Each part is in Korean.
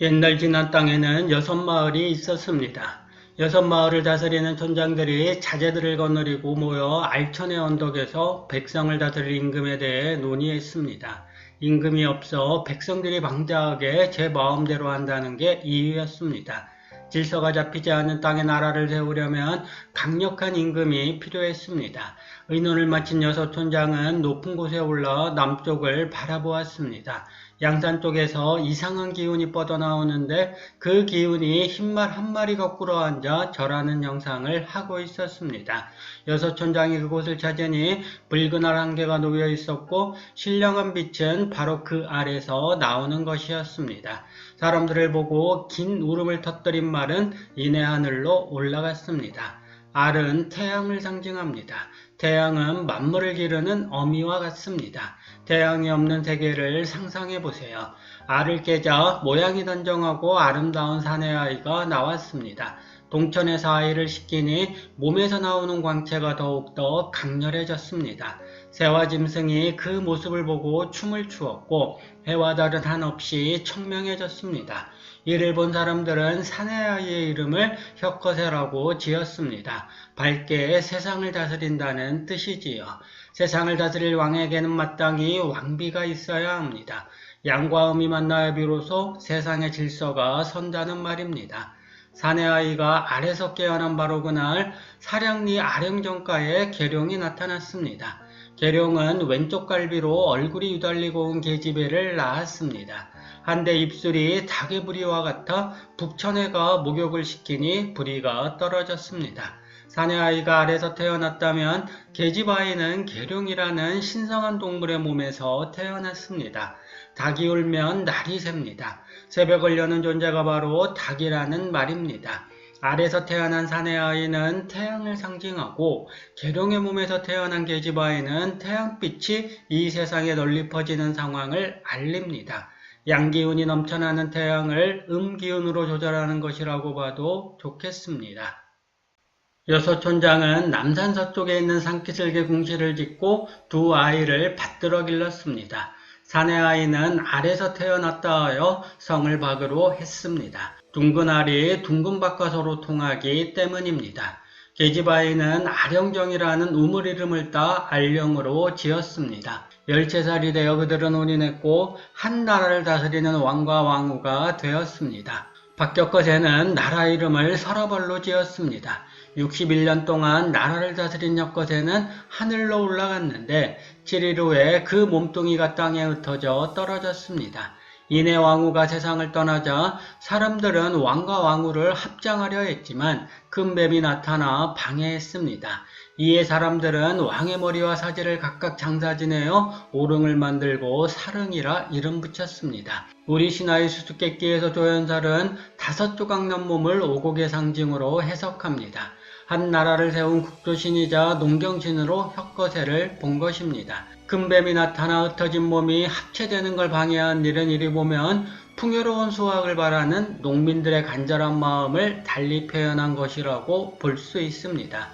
옛날 지난 땅에는 6마을이 있었습니다. 6마을을 다스리는 촌장들이 자제들을 거느리고 모여 알천의 언덕에서 백성을 다스릴 임금에 대해 논의했습니다. 임금이 없어 백성들이 방자하게 제 마음대로 한다는 게 이유였습니다. 질서가 잡히지 않은 땅에 나라를 세우려면 강력한 임금이 필요했습니다. 의논을 마친 6촌장은 높은 곳에 올라 남쪽을 바라보았습니다. 양산 쪽에서 이상한 기운이 뻗어나오는데 그 기운이 흰말 한 마리가 꿇어앉아 절하는 영상을 하고 있었습니다. 6촌장이 그곳을 찾으니 붉은 알 한 개가 놓여 있었고 신령한 빛은 바로 그 알에서 나오는 것이었습니다. 사람들을 보고 긴 울음을 터뜨린 말은 이내 하늘로 올라갔습니다. 알은 태양을 상징합니다. 태양은 만물을 기르는 어미와 같습니다. 태양이 없는 세계를 상상해 보세요. 알을 깨자 모양이 단정하고 아름다운 사내 아이가 나왔습니다. 동천에서 아이를 씻기니 몸에서 나오는 광채가 더욱더 강렬해졌습니다. 새와 짐승이 그 모습을 보고 춤을 추었고 해와 달은 한없이 청명해졌습니다. 이를 본 사람들은 사내 아이의 이름을 혁거세라고 지었습니다. 밝게 세상을 다스린다는 뜻이지요. 세상을 다스릴 왕에게는 마땅히 왕비가 있어야 합니다. 양과 음이 만나야 비로소 세상의 질서가 선다는 말입니다. 사내 아이가 알에서 깨어난 바로 그날 사량리 아령정가에 계룡이 나타났습니다. 계룡은 왼쪽 갈비로 얼굴이 유달리고 온 계집애를 낳았습니다. 한데 입술이 닭의 부리와 같아 북천해가 목욕을 시키니 부리가 떨어졌습니다. 사내 아이가 알에서 태어났다면 계집 아이는 계룡이라는 신성한 동물의 몸에서 태어났습니다. 닭이 울면 날이 셉니다. 새벽을 여는 존재가 바로 닭이라는 말입니다. 알에서 태어난 사내 아이는 태양을 상징하고 계룡의 몸에서 태어난 계집 아이는 태양빛이 이 세상에 널리 퍼지는 상황을 알립니다. 양기운이 넘쳐나는 태양을 음기운으로 조절하는 것이라고 봐도 좋겠습니다. 여서촌장은 남산 서쪽에 있는 산기슭에 궁시를 짓고 두 아이를 받들어 길렀습니다. 사내 아이는 알에서 태어났다 하여 성을 박으로 했습니다. 둥근 알이 둥근 박과 서로 통하기 때문입니다. 계집 아이는 아령정이라는 우물 이름을 따 알령으로 지었습니다. 13살이 되어 그들은 혼인했고 한 나라를 다스리는 왕과 왕후가 되었습니다. 박격거세는 나라 이름을 서라벌로 지었습니다. 61년 동안 나라를 다스린 혁거세는 하늘로 올라갔는데 7일 후에 그 몸뚱이가 땅에 흩어져 떨어졌습니다. 이내 왕후가 세상을 떠나자 사람들은 왕과 왕후를 합장하려 했지만 큰 뱀이 나타나 방해했습니다. 이에 사람들은 왕의 머리와 사지를 각각 장사지내어 오릉을 만들고 사릉이라 이름 붙였습니다. 우리 신화의 수수께끼에서 조연살은 5조각 난 몸을 오곡의 상징으로 해석합니다. 한 나라를 세운 국조신이자 농경신으로 혁거세를 본 것입니다. 큰 뱀이 나타나 흩어진 몸이 합체되는 걸 방해한 일은 이리 보면 풍요로운 수확을 바라는 농민들의 간절한 마음을 달리 표현한 것이라고 볼 수 있습니다.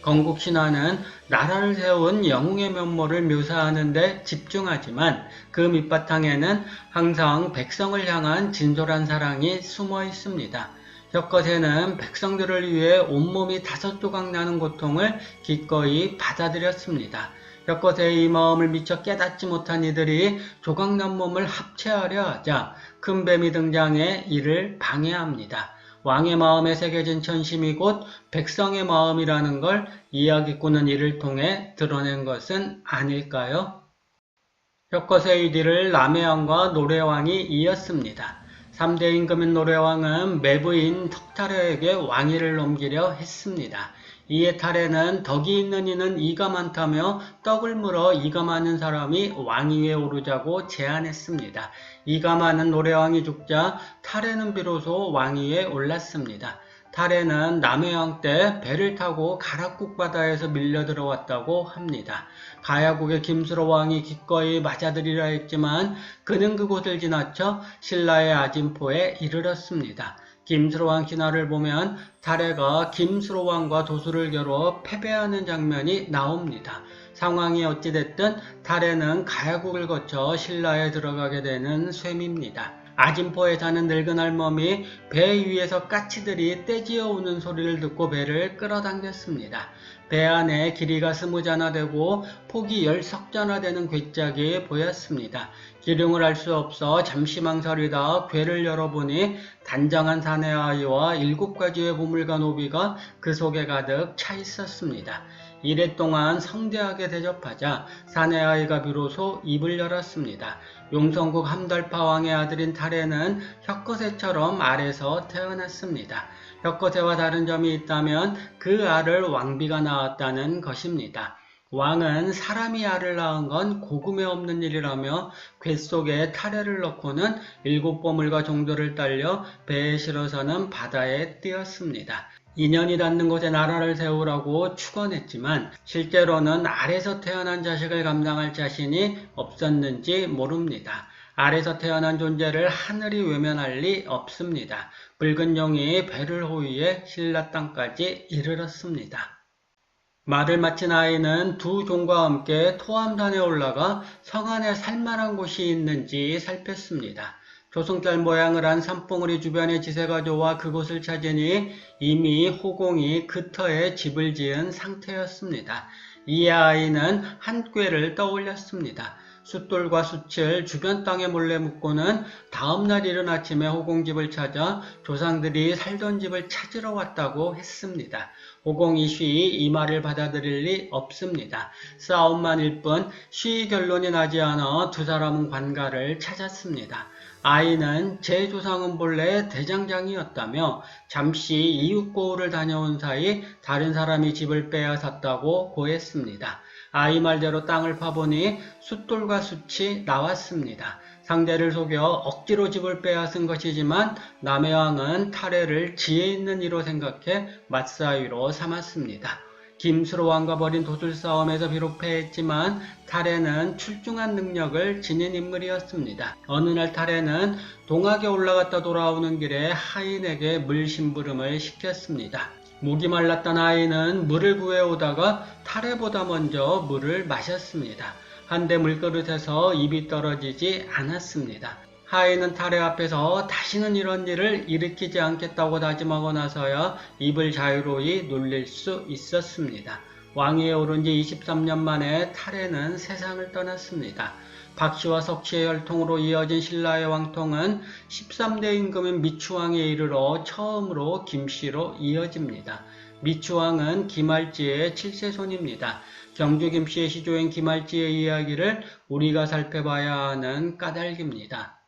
건국신화는 나라를 세운 영웅의 면모를 묘사하는 데 집중하지만 그 밑바탕에는 항상 백성을 향한 진솔한 사랑이 숨어 있습니다. 혁거세는 백성들을 위해 온몸이 5조각 나는 고통을 기꺼이 받아들였습니다. 혁거세의 이 마음을 미처 깨닫지 못한 이들이 조각난 몸을 합체하려 하자 큰 뱀이 등장해 이를 방해합니다. 왕의 마음에 새겨진 천심이 곧 백성의 마음이라는 걸 이야기꾼은 이를 통해 드러낸 것은 아닐까요? 혁거세의 뒤를 남해왕과 노래왕이 이었습니다. 3대 임금인 노래왕은 매부인 턱탈해에게 왕위를 넘기려 했습니다. 이에 탈해는 덕이 있는 이는 이가 많다며 떡을 물어 이가 많은 사람이 왕위에 오르자고 제안했습니다. 이가 많은 노래왕이 죽자 탈해는 비로소 왕위에 올랐습니다. 탈해는 남해왕 때 배를 타고 가락국 바다에서 밀려 들어왔다고 합니다. 가야국의 김수로 왕이 기꺼이 맞아들이려 했지만 그는 그곳을 지나쳐 신라의 아진포에 이르렀습니다. 김수로 왕 신화를 보면 탈해가 김수로 왕과 도수를 겨뤄 패배하는 장면이 나옵니다. 상황이 어찌됐든 탈해는 가야국을 거쳐 신라에 들어가게 되는 셈입니다. 아진포에 사는 늙은 할멈이 배 위에서 까치들이 떼지어 우는 소리를 듣고 배를 끌어당겼습니다. 배 안에 길이가 20자나 되고 폭이 10석자나 되는 괴짝이 보였습니다. 기룡을 알 수 없어 잠시 망설이다 궤를 열어보니 단정한 사내 아이와 7가지의 보물과 노비가 그 속에 가득 차 있었습니다. 이랫동안 성대하게 대접하자 사내 아이가 비로소 입을 열었습니다. 용성국 함달파 왕의 아들인 타레는 혁거세처럼 알에서 태어났습니다. 혁거세와 다른 점이 있다면 그 알을 왕비가 낳았다는 것입니다. 왕은 사람이 알을 낳은 건 고금에 없는 일이라며 궤 속에 타레를 넣고는 7보물과 종도를 딸려 배에 실어서는 바다에 띄었습니다. 인연이 닿는 곳에 나라를 세우라고 축원했지만 실제로는 알에서 태어난 자식을 감당할 자신이 없었는지 모릅니다. 알에서 태어난 존재를 하늘이 외면할 리 없습니다. 붉은 용이 배를 호위해 신라 땅까지 이르렀습니다. 말을 마친 아이는 두 종과 함께 토암산에 올라가 성 안에 살만한 곳이 있는지 살폈습니다. 조승달 모양을 한 산봉우리 주변에 지세가 좋아 그곳을 찾으니 이미 호공이 그 터에 집을 지은 상태였습니다. 이에 아이는 한 꾀를 떠올렸습니다. 숫돌과 숫을 주변 땅에 몰래 묻고는 다음날 이른 아침에 호공집을 찾아 조상들이 살던 집을 찾으러 왔다고 했습니다. 호공이 쉬이 이 말을 받아들일 리 없습니다. 싸움만일 뿐 쉬이 결론이 나지 않아 두 사람은 관가를 찾았습니다. 아이는 제 조상은 본래 대장장이었다며 잠시 이웃고을을 다녀온 사이 다른 사람이 집을 빼앗았다고 고했습니다. 아이 말대로 땅을 파보니 숫돌과 숫이 나왔습니다. 상대를 속여 억지로 집을 빼앗은 것이지만 남의 왕은 타레를 지혜 있는 이로 생각해 맞사위로 삼았습니다. 김수로 왕과 벌인 도술싸움에서 비록 패했지만 타레는 출중한 능력을 지닌 인물이었습니다. 어느 날 타레는 동학에 올라갔다 돌아오는 길에 하인에게 물 심부름을 시켰습니다. 목이 말랐던 아이는 물을 구해오다가 타레보다 먼저 물을 마셨습니다. 한데 물그릇에서 입이 떨어지지 않았습니다. 하인은 타레 앞에서 다시는 이런 일을 일으키지 않겠다고 다짐하고 나서야 입을 자유로이 놀릴 수 있었습니다. 왕위에 오른 지 23년 만에 타레는 세상을 떠났습니다. 박씨와 석씨의 혈통으로 이어진 신라의 왕통은 13대 임금인 미추왕에 이르러 처음으로 김씨로 이어집니다. 미추왕은 김할지의 7세손입니다. 경주 김씨의 시조인 김할지의 이야기를 우리가 살펴봐야 하는 까닭입니다.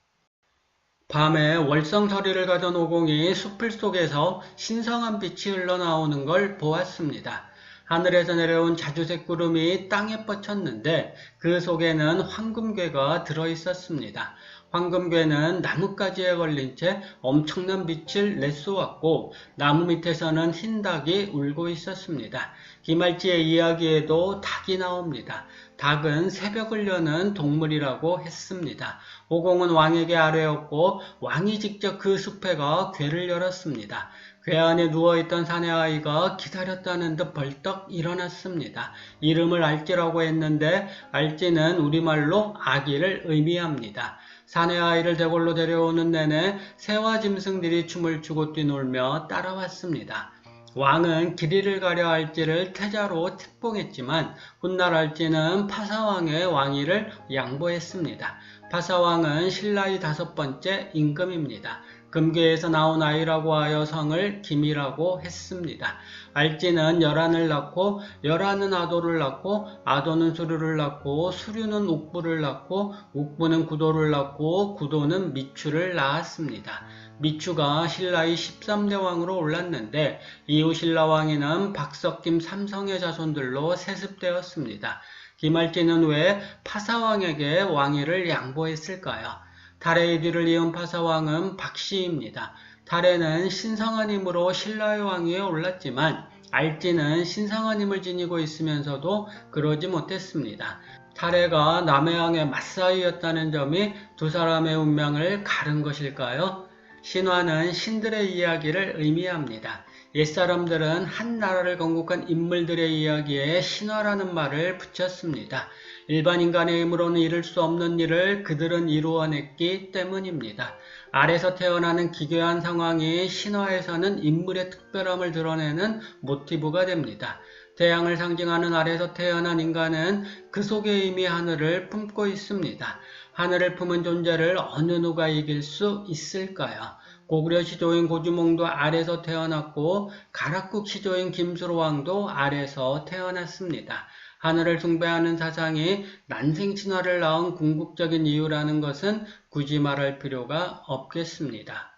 밤에 월성서리를 가던 오공이 숲을 속에서 신성한 빛이 흘러나오는 걸 보았습니다. 하늘에서 내려온 자주색 구름이 땅에 뻗쳤는데 그 속에는 황금괴가 들어있었습니다. 황금괴는 나뭇가지에 걸린 채 엄청난 빛을 내쏘았고 나무 밑에서는 흰 닭이 울고 있었습니다. 김할지의 이야기에도 닭이 나옵니다. 닭은 새벽을 여는 동물이라고 했습니다. 호공은 왕에게 아뢰었고 왕이 직접 그 숲에가 궤를 열었습니다. 궤 안에 누워있던 사내아이가 기다렸다는 듯 벌떡 일어났습니다. 이름을 알지라고 했는데 알지는 우리말로 아기를 의미합니다. 사내아이를 대궐로 데려오는 내내 새와 짐승들이 춤을 추고 뛰놀며 따라왔습니다. 왕은 길이를 가려 알지를 태자로 택봉했지만 훗날 알지는 파사왕의 왕위를 양보했습니다. 파사왕은 신라의 5번째 임금입니다. 금괴에서 나온 아이라고 하여 성을 김이라고 했습니다. 알지는 열한을 낳고 열한은 아도를 낳고 아도는 수류를 낳고 수류는 옥부를 낳고 옥부는 구도를 낳고 구도는 미추를 낳았습니다. 미추가 신라의 13대 왕으로 올랐는데 이후 신라 왕위는 박석김 삼성의 자손들로 세습되었습니다. 김할지는 왜 파사왕에게 왕위를 양보했을까요? 타레의 뒤를 이은 파사왕은 박씨입니다. 타레는 신성한 힘으로 신라의 왕위에 올랐지만 알지는 신성한 힘을 지니고 있으면서도 그러지 못했습니다. 타레가 남해왕의 맞사위였다는 점이 두 사람의 운명을 가른 것일까요? 신화는 신들의 이야기를 의미합니다. 옛사람들은 한 나라를 건국한 인물들의 이야기에 신화라는 말을 붙였습니다. 일반 인간의 힘으로는 이룰 수 없는 일을 그들은 이루어냈기 때문입니다. 알에서 태어나는 기괴한 상황이 신화에서는 인물의 특별함을 드러내는 모티브가 됩니다. 태양을 상징하는 알에서 태어난 인간은 그 속에 이미 하늘을 품고 있습니다. 하늘을 품은 존재를 어느 누가 이길 수 있을까요? 고구려 시조인 고주몽도 알에서 태어났고 가락국 시조인 김수로왕도 알에서 태어났습니다. 하늘을 숭배하는 사상이 난생신화를 낳은 궁극적인 이유라는 것은 굳이 말할 필요가 없겠습니다.